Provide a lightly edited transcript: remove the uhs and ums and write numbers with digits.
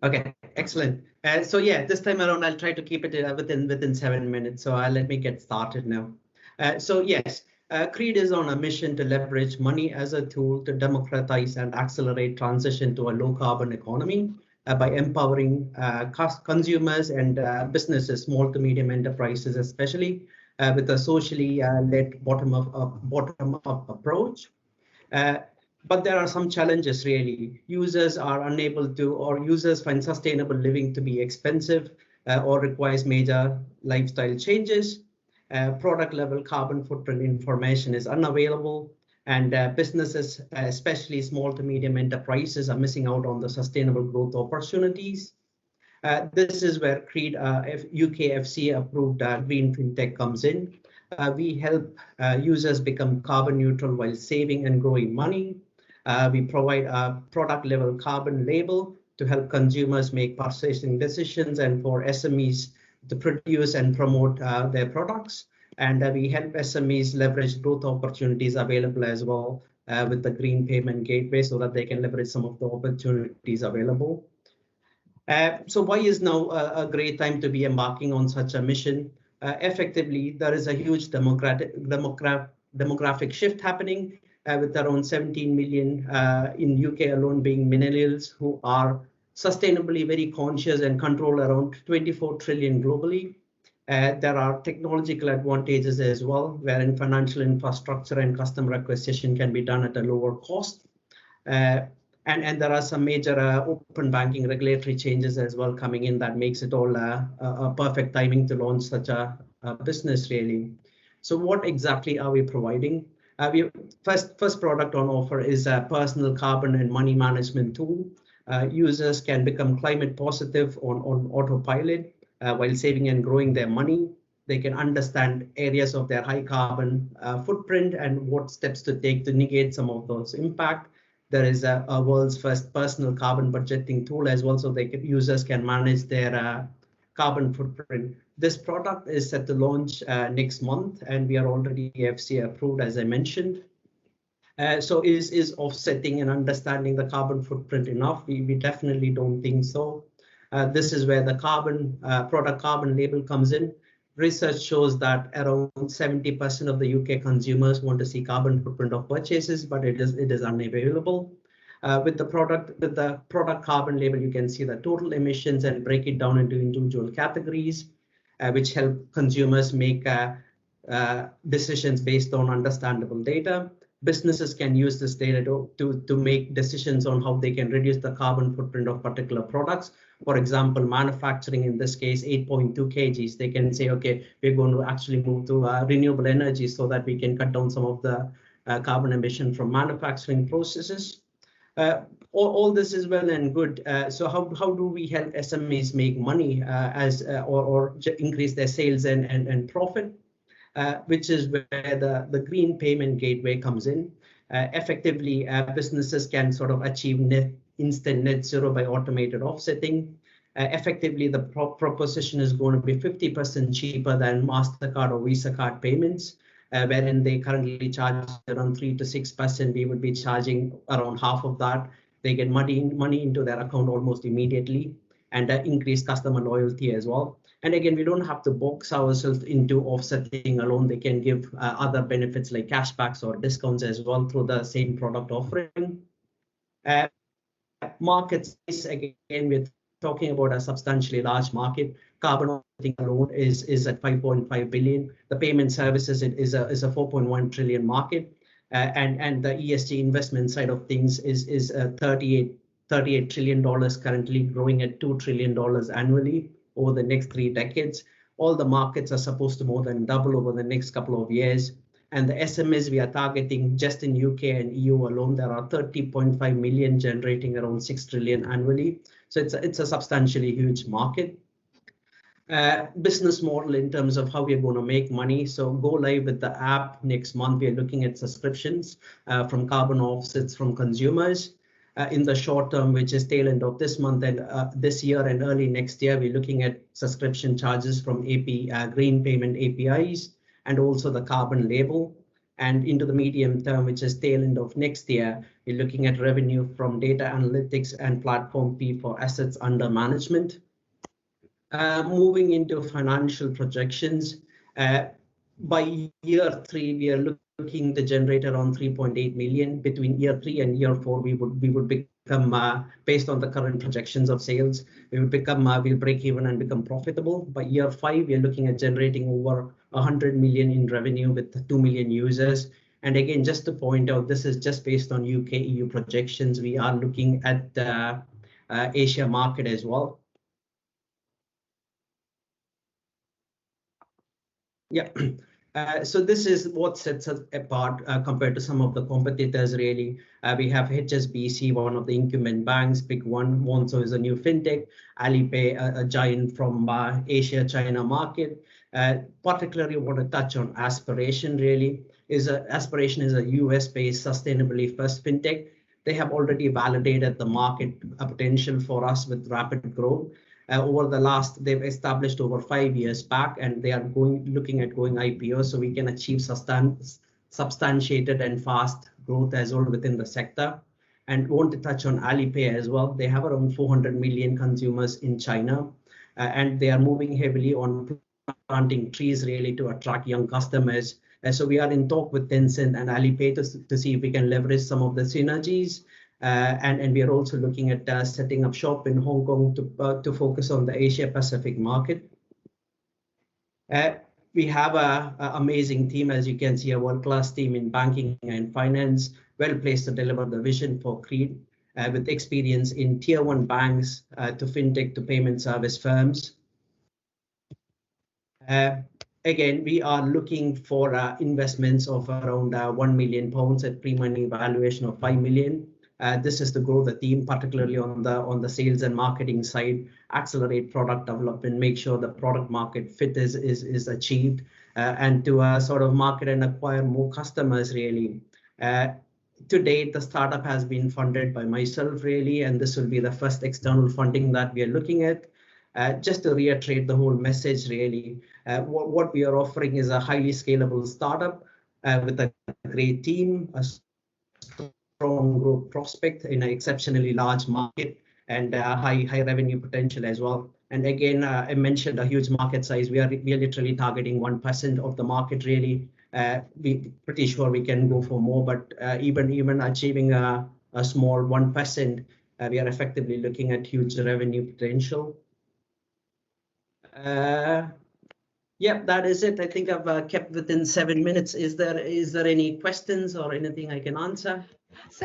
Okay, excellent. So yeah, this time around, I'll try to keep it within 7 minutes. So let me get started now. So yes, Creed is on a mission to leverage money as a tool to democratize and accelerate transition to a low carbon economy by empowering consumers and businesses, small to medium enterprises, especially with a socially led bottom up approach. Uh, but there are some challenges really. Users are unable to, or users find sustainable living to be expensive or requires major lifestyle changes. Product level carbon footprint information is unavailable, and businesses, especially small to medium enterprises, are missing out on the sustainable growth opportunities. This is where Creed UKFC approved Green FinTech comes in. We help users become carbon neutral while saving and growing money. We provide a product level carbon label to help consumers make purchasing decisions and for SMEs to produce and promote their products. And we help SMEs leverage growth opportunities available as well with the Green Payment Gateway so that they can leverage some of the opportunities available. So why is now a great time to be embarking on such a mission? Effectively, there is a huge demographic shift happening with around 17 million in UK alone being millennials who are sustainably very conscious and control around 24 trillion globally. There are technological advantages as well, wherein financial infrastructure and customer acquisition can be done at a lower cost. And there are some major open banking regulatory changes as well coming in that makes it all a perfect timing to launch such a business really. So what exactly are we providing? First product on offer is a personal carbon and money management tool. Users can become climate positive on autopilot while saving and growing their money. They can understand areas of their high carbon footprint and what steps to take to negate some of those impacts. There is a world's first personal carbon budgeting tool as well, so users can manage their carbon footprint. This product is set to launch next month, and we are already FCA approved, as I mentioned. So is offsetting and understanding the carbon footprint enough? We definitely don't think so. This is where the product carbon label comes in. Research shows that around 70% of the UK consumers want to see carbon footprint of purchases, but it is unavailable. With the product carbon label, you can see the total emissions and break it down into individual categories, which help consumers make decisions based on understandable data. Businesses can use this data to make decisions on how they can reduce the carbon footprint of particular products. For example, manufacturing, in this case, 8.2 kgs, they can say, okay, we're going to actually move to renewable energy so that we can cut down some of the carbon emission from manufacturing processes. All this is well and good. So how do we help SMEs make money or increase their sales and profit? Which is where the Green Payment Gateway comes in. Effectively, businesses can sort of achieve instant net zero by automated offsetting. Effectively, the proposition is going to be 50% cheaper than MasterCard or Visa card payments, wherein they currently charge around 3 to 6%. We would be charging around half of that. They get money into their account almost immediately, and increase customer loyalty as well. And again, we don't have to box ourselves into offsetting alone. They can give other benefits like cashbacks or discounts as well through the same product offering. Markets, again, we're talking about a substantially large market. Carbon offsetting alone is at 5.5 billion. The payment services is a 4.1 trillion market. And the ESG investment side of things is $38 trillion currently, growing at $2 trillion annually over the next 3 decades. All the markets are supposed to more than double over the next couple of years. And the SMEs we are targeting just in UK and EU alone, there are 30.5 million generating around 6 trillion annually. So it's a substantially huge market. Business model in terms of how we're going to make money. So go live with the app next month. We're looking at subscriptions from carbon offsets from consumers. In the short term, which is tail end of this month and this year and early next year, we're looking at subscription charges from Green Payment APIs and also the carbon label. And into the medium term, which is tail end of next year, we're looking at revenue from data analytics and platform fee for assets under management. Moving into financial projections, by year 3, we are looking to generate around 3.8 million. Between year 3 and year 4, we would become, based on the current projections of sales, we'll break even and become profitable. By year 5, we are looking at generating over 100 million in revenue with 2 million users. And again, just to point out, this is just based on UK EU projections. We are looking at the Asia market as well. Yeah. So this is what sets us apart compared to some of the competitors, really. We have HSBC, one of the incumbent banks, big one. Monzo is a new fintech. Alipay, a giant from Asia, China market. Particularly want to touch on Aspiration, really. Aspiration is a US-based sustainably first fintech. They have already validated the market potential for us with rapid growth. They've established over 5 years back, and they are looking at going IPO, so we can achieve substantiated and fast growth as well within the sector. And want to touch on Alipay as well. They have around 400 million consumers in China, and they are moving heavily on planting trees really to attract young customers. So we are in talk with Tencent and Alipay to see if we can leverage some of the synergies. And we are also looking at setting up shop in Hong Kong to focus on the Asia Pacific market. We have an amazing team, as you can see, a world-class team in banking and finance, well placed to deliver the vision for Creed, with experience in tier 1 banks to fintech to payment service firms. Again, we are looking for investments of around £1 million at pre-money valuation of 5 million. This is to grow the team, particularly on the sales and marketing side, accelerate product development, make sure the product market fit is achieved, and to sort of market and acquire more customers, really. To date, the startup has been funded by myself, really, and this will be the first external funding that we are looking at. Just to reiterate the whole message, really, what we are offering is a highly scalable startup with a great team, a strong growth prospect in an exceptionally large market, and high revenue potential as well. And again, I mentioned a huge market size. We are literally targeting 1% of the market, really. We're pretty sure we can go for more, but even achieving a small 1%, we are effectively looking at huge revenue potential. Yeah, that is it. I think I've kept within 7 minutes. Is there any questions or anything I can answer? So